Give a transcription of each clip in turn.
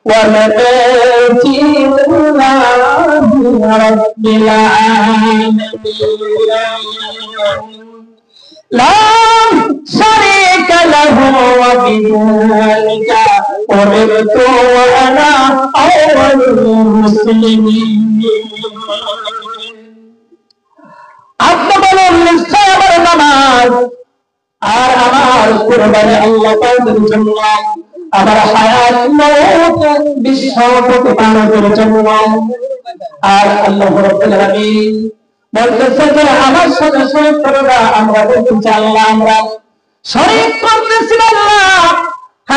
والبيت رب العالمين لا شريك له وبذلك أمرت وأنا أول المسلمين আপনি বলুন নিশ্চয় আমার নামাজ আর আমার কুরবানি আল্লাহ পাকের জন্য আমার হায়াত মওত বিশ্ব প্রতিপালকের জন্য আর আল্লাহ রাব্বুল আলামিন বলতেছে যে আমার সাথে শরীক করবা আমরা বলতেছি আল্লাহ আমরা শরীক করতেছি আল্লাহ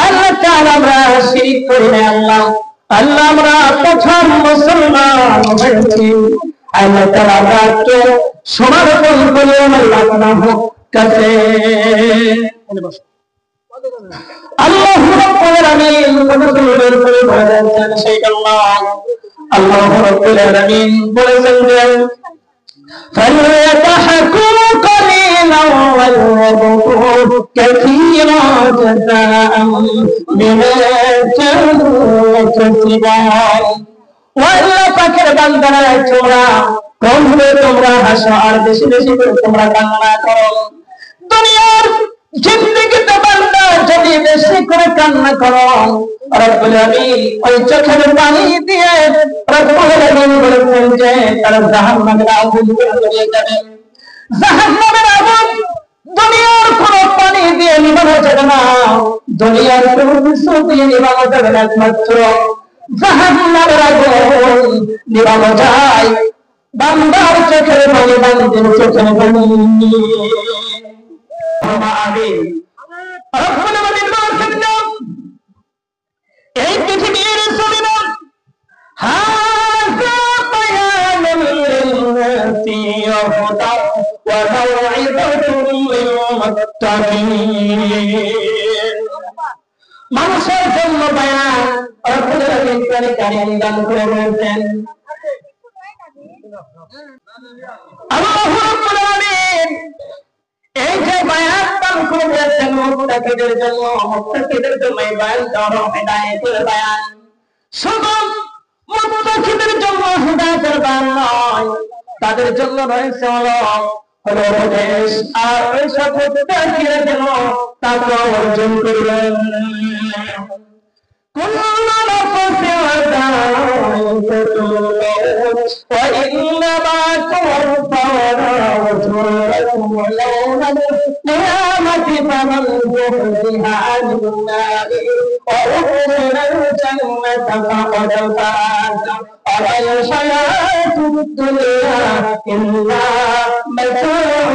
আল্লাহ তাআলা আমরা শিরক করি না আল্লাহ আল্লাহ আমরা প্রথম মুসলমান হয়েছি আল্লাহ তাআলা আমাকে সমর্পণ করে আল্লাহ তাআলা কাছে আল্লাহ রাব্বুল আলামিন কবুল করে বলেছেন সেই আল্লাহ রাব্বুল আলামিন বলেছেন যে فليضحكوا قليلا وليبكوا كثيرا جزاء بما كانوا يكسبون والله পাকের বান্দারা তোমরা কম হয়ে তোমরা হাসো আর বেশি বেশি করে তোমরা কান্না করো দুনিয়ার জিন্দেগিতে বান্দা যদি বেশি করে কান্না করো রব্বুল আলামিন ওই চোখের পানি দিয়ে রব্বুল আলামিন বলেছেন যে তারা জাহান্নামের আগুন জ্বলিয়ে যাবে জাহান্নামের আগুন দুনিয়ার কোন পানি দিয়ে নিভানো যাবে না দুনিয়ার কোন কিছু দিয়ে নিভানো যাবে না একমাত্র জাহান্নামের আগুন নিভানো যায় বান্দার চোখের পানি বান্দার চোখের পানি আমিন রব্বুল আলামিন বলেছেন এই পৃথিবীর জমিনে হাযা বায়ানুল লিন্নাসি ওয়া হুদা ওয়া মাউইযাতুল লিল মুত্তাকিন মানুষের জন্য বায়ান রব্বুল আলামিন কোরআনে কারীম দান করে বলেছেন আল্লাহ রাব্বুল আলামিন এই যে বায়ান দান করে দিয়েছেন মুত্তাকিদের জন্য মুত্তাকিদের জন্য এই বায়ান দেওয়া হেদায়েতের বায়ান শুধু মুত্তাকিদের জন্য হেদায়েতের বায়ান নয় তাদের জন্য রয়েছে হলো উপদেশ আর ওই সব মুত্তাকিরা যেন তাকওয়া অর্জন করবেন কুল্লু নাফসিন وإنما توفون أجوركم يوم القيامة فمن زحزح عن النار وأدخل الجنة فقد فاز وما الحياة الدنيا إلا متاع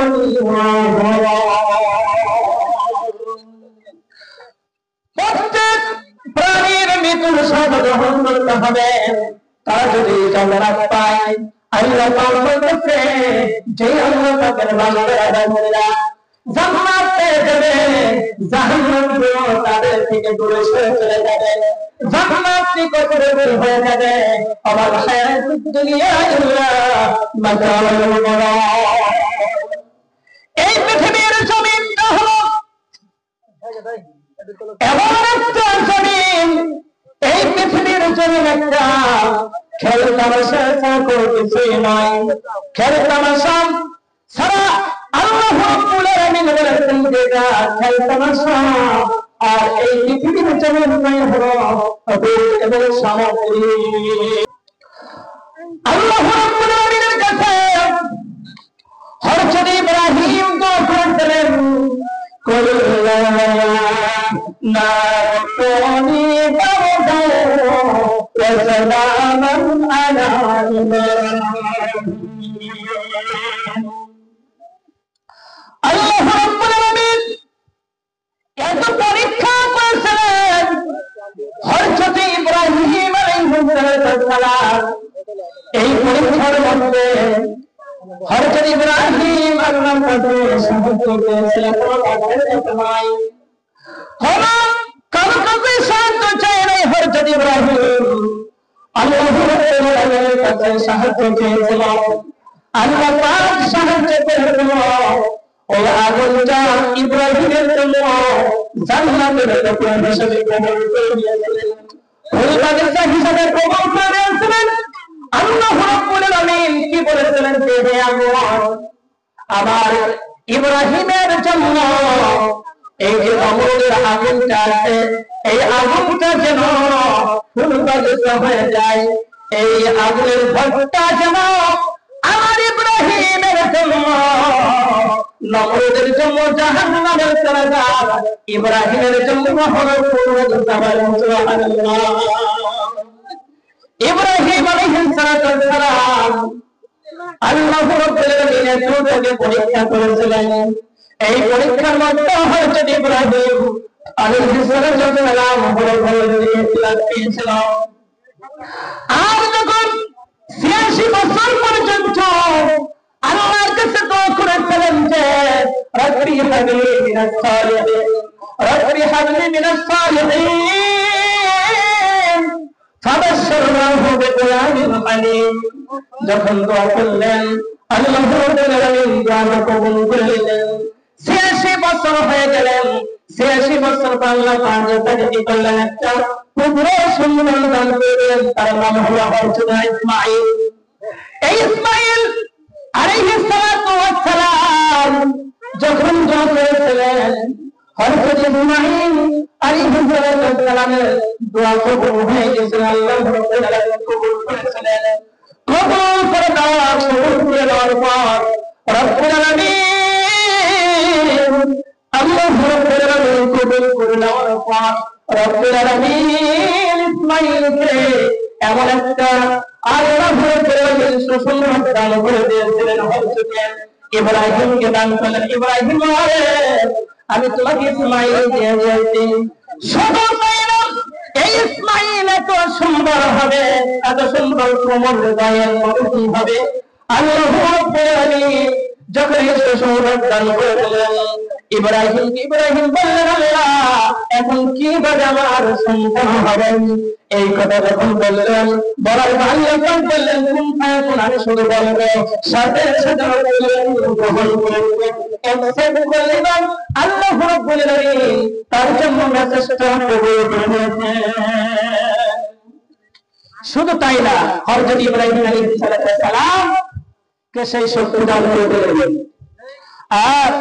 প্রত্যেক প্রাণীর মৃত্যুর স্বাদ গ্রহণ করতে হবে তারা যদি জান্নাত পায় আল্লাহ পাক বলতেছে যে আল্লাহ পাকের বান্দারা জান্নাত পেয়ে যাবে জাহান্নামগুলো তাদের থেকে দূরে সরে চলে যাবে জান্নাত নিকটে দূর হয়ে যাবে আবার হায়াতুদ দুনিয়া ইল্লা মাতাউল গুরুর এই পৃথিবীর জমিনটা হলো এমন একটা জমিন এই পৃথিবীর জমিন একটা খেল তামাশা কোনো কিছুই নয় খেল তামাশা ছাড়া আল্লাহ রাব্বুল আলামিন বলেছেন যে খেল তামাশা আর এই পৃথিবীর জমিন নয় হলো এবং সামগ্রী আল্লাহ রাব্বুল আলামিনের কাছে হযরত ইব্রাহিম দোয়া করেছিলেন নারকুনি বারদা ওয়া সালামান আলা আল্লাহ রাব্বুল আলামিন এত পরীক্ষা করেছিলেন হযরত ইব্রাহিম আলাইহিস সালাম এই পরীক্ষার মধ্যে হযরত ইব্রাহিম আল্লাহর কাছে সাহায্য পেয়েছিলেন নয় হলো কারো কাছে সাহায্য চাই নাই হযরত ইব্রাহিম আল্লাহর কাছে সাহায্য চেয়েছিল আল্লাহ পাক সাহায্য করে দিল ওই আগুনটা ইব্রাহিমের জন্য জান্নাতের টুকরা হিসেবে কবুল করে নিয়েছিলেন, ফুল বাগিচা হিসেবে কবুল করে নিয়েছিলেন। আল্লাহ রাব্বুল আলামিন কি বলেছিলেন যে হে আগুন, আমার ইব্রাহিমের জন্য এই যে নমরুদের আগুনটা আছে, এই আগুনটা যেন ফুল বাগিচা হয়ে যায়, এই আগুনের ভট্টা যেন আমার ইব্রাহিমের জন্য, নমরুদের জন্য জাহান্নামের কারাগার, ইব্রাহিমের জন্য ইব্রাহিম আলাইহিস সালাম আল্লাহ রাব্বুল আলামিনের থেকে পরীক্ষা করেছিলেন। এই পরীক্ষার মধ্যে হযরত ইব্রাহিম আলাইহিস সালাম পেয়েছিল। আর যখন ৮৬ বছর পর্যন্ত আল্লাহর কাছে দোয়া করেছিলেন যে রব্বি হাবলি মিনাস সালিহিন, রব্বি হাবলি মিনাস সালিহিন, ফাবাশশারনাহু বিগুলামিন হালিম। যখন দোয়া করলেন আল্লাহ রাব্বুল আলামিন দোয়া কবুল করলেন। ৮৬ বছর হয়ে গেলেন, ৮৬ বছর পর আল্লাহ তাআলা কি করলেন, একটা পুত্র সন্তান দান করলেন, তার নাম হলো হযরত ইসমাঈল। এই ইসমাঈল আলাইহিস সালাম যখন জন্ম হয়েছিলেন, হযরত ইসমাঈল আলাইহিস সালামের দোয়া কবুল হয়ে গেছে, আল্লাহ রাব্বুল আলামিন কবুল করেছিলেন। কবুল করে দেওয়ার পর রব্বুল আলামিন, আল্লাহ রাব্বুল আলামিন কবুল করে দেওয়ার পর রব্বুল আলামিন ইসমাঈলকে এমন একটা আল্লাহ রাব্বুল আলামিন সুসংবাদ দান করে দিয়েছিলেন, হযরত ইব্রাহিমকে দান করলেন, ইব্রাহিম আমি তোমাকে ইসমাঈল দিয়ে দিয়েছি। শুধু তাই না, এই ইসমাঈল এত সুন্দর হবে, এত সুন্দর কোমল হৃদয়ের মতো হবে, আল্লাহ রাব্বুল আলামিন যখন এই সুসংবাদ দান করে দিলেন ইব্রাহিম বললেন, আল্লাহ এখন কিভাবে আমার সন্তান হবে? এই কথা যখন বললেন, বলার আল্লাহ বললেন কোন ফায়াকুন, আমি শুধু বলবো, সাথে সাথে গ্রহণ করবেন। আল্লাহ রাব্বুল আলামিন তার জন্য মেসেজটা কবুল করে নিয়েছেন। শুধু তাই না, হযরত ইব্রাহিম আলাইহিস সালাম কে সেই শক্তি দান করে দিলেন। আর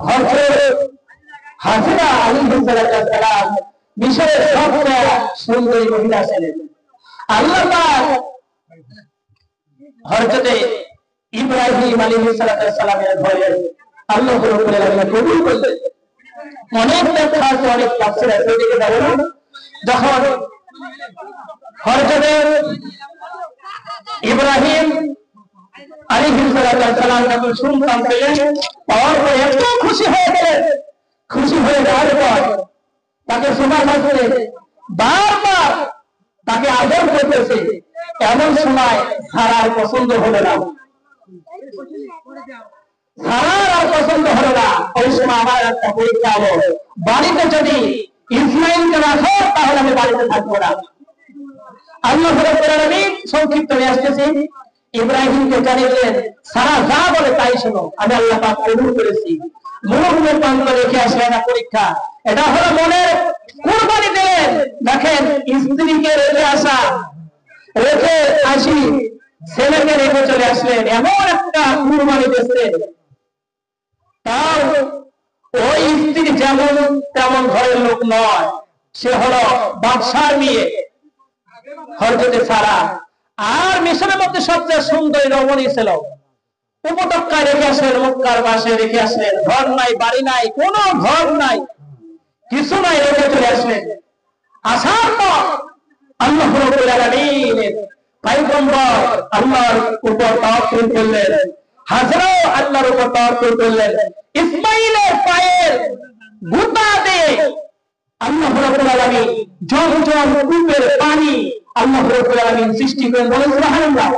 হযরত হাজরা আলাইহিস সালাম মিশরের সবচেয়ে সুন্দরী মহিলা ছিলেন। আল্লাহ পাক হযরত ইব্রাহিম আলাইহিস সালামের ঘরে আল্লাহ রাব্বুল আলামিন কবুল করলেন। অনেক ব্যাখ্যা আছে, অনেক তাফসীর আছে, ওদিকে যাব না। যখন হযরত ইব্রাহিম আলাইহিস সালাম যখন সন্তান পেলেন, পাওয়ার পর এত খুশি হয়ে গেলেন। খুশি হয়ে যাওয়ার পর তাকে সময় থাকতে বারবার তাকে আদর করতেছে। এমন সময় সারার পছন্দ হলো না, সারার আর পছন্দ হলো না। ওই সময় আমার একটা পরীক্ষা হলো, বাড়িতে যদি ইসমাঈলকে রাখো তাহলে আমি বাড়িতে থাকবো না। আল্লাহ রাব্বুল আলামিন সংক্ষিপ্ত নিয়ে আসতেছি, ইব্রাহিমকে জানিয়েছেন সারা যা বলে তাই শোনো, আমি আল্লাহ পাক কবুল করেছি। মনোমনের প্রান্ত রেখে আসলেন পরীক্ষা, এটা হলো মনের কুরবানি দিলেন। দেখেন, স্ত্রীকে রেখে আসা, রেখে আসি, ছেলেকে রেখে চলে আসলেন, এমন একটা কুরবানি দিচ্ছেন। তাও ওই স্ত্রী যেমন তেমন ঘরের লোক নয়, সে হলো বাদশার মেয়ে হযরত সারা। আর মিশরের মধ্যে সবচেয়ে সুন্দরী রমণী ছিল। উপত্যকায় রেখে আসলেন, মক্কার পাশে রেখে আসলেন, ঘর নাই, বাড়ি নাই, কোনো ঘর নাই, কিছু নাই, রেখে চলে আসলেন। আসার পর আল্লাহ রাব্বুল আলামিন পয়গম্বর আল্লাহর উপর তাওয়াক্কুল করলেন, হাজরাও আল্লাহর উপর তাওয়াক্কুল করলেন। ইসমাঈলের পায়ের গুতা দিয়ে আল্লাহ রাব্বুল আলামিন ঝরঝর কূপের পানি আল্লাহ রাব্বুল আলামিন সৃষ্টি করেন। বলেন সুবহানাল্লাহ।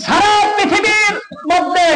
সারা পৃথিবীর মধ্যে